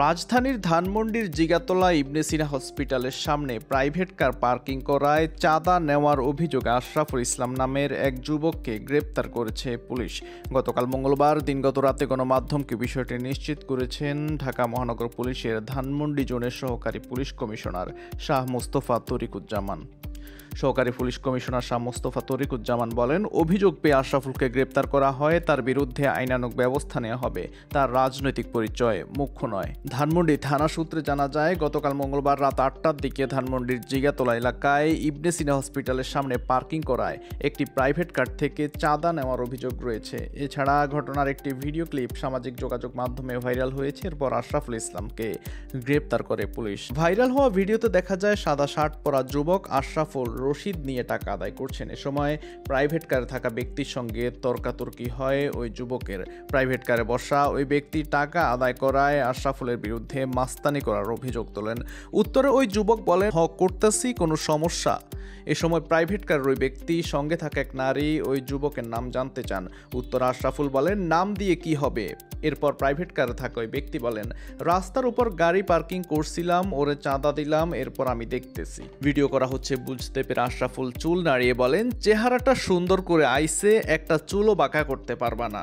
রাজধানীর ধানমন্ডির জিগাতলা ইবনে সিনা হসপিটালের সামনে প্রাইভেট কার পার্কিং করায় চাঁদা নেওয়ার অভিযোগে আশরাফুল ইসলাম নামের এক যুবককে গ্রেপ্তার করেছে পুলিশ। গতকাল মঙ্গলবার দিনগত রাতে গণমাধ্যমকে বিষয়টি নিশ্চিত করেছেন ঢাকা মহানগর পুলিশের ধানমন্ডি জোনের সহকারী পুলিশ কমিশনার শাহ মোস্তফা তরিকুজ্জামান। সহকারী পুলিশ কমিশনার শাহ মোস্তফা তরিকুজ্জামান বলেন, অভিযোগ পেয়ে আশরাফুলকে গ্রেপ্তার করা হয়। তার বিরুদ্ধে আইনানুগ ব্যবস্থা নেওয়া হবে। তার রাজনৈতিক পরিচয় মুখ্য নয়। ধানমন্ডি থানা সূত্রে জানা যায়, গতকাল মঙ্গলবার রাত ৮টার দিকে ধানমন্ডির জিগাতলা এলাকায় ইবনে সিনা হসপিটালের সামনে পার্কিং করায় একটি প্রাইভেট কার থেকে চাঁদা নেওয়ার অভিযোগ রয়েছে। এছাড়া ঘটনার একটি ভিডিও ক্লিপ সামাজিক যোগাযোগ মাধ্যমে ভাইরাল হয়েছে। এরপর আশরাফুল ইসলামকে গ্রেপ্তার করে পুলিশ। ভাইরাল হওয়া ভিডিওতে দেখা যায় সাদা শার্ট পরা যুবক আশরাফুল রশিদ নিয়ে টাকা আদায় করছেন। এ সময় প্রাইভেট কারে থাকা ব্যক্তির সঙ্গে তর্কাতর্কি হয় ওই যুবকের। প্রাইভেট কারে বসা ওই ব্যক্তি টাকা আদায় করায় আশরাফুলের বিরুদ্ধে মাস্তানি করার অভিযোগ তোলেন। উত্তরে ওই যুবক বলেন, করতেছি, কোনো সমস্যা? এ সময় প্রাইভেট কারের ওই ব্যক্তি সঙ্গে থাকা এক নারী ওই যুবকের নাম জানতে চান। উত্তরে আশরাফুল বলেন, নাম দিয়ে কি হবে? এরপর প্রাইভেট কারে থাকা ওই ব্যক্তি বলেন, রাস্তার উপর গাড়ি পার্কিং করছিলাম, ওরে চাঁদা দিলাম, এরপর আমি দেখতেছি। ভিডিও করা হচ্ছে বুঝতে পেরে আশরাফুল চুল নাড়িয়ে বলেন, চেহারাটা সুন্দর করে আইছে, একটা চুলও বাঁকা করতে পারবা না।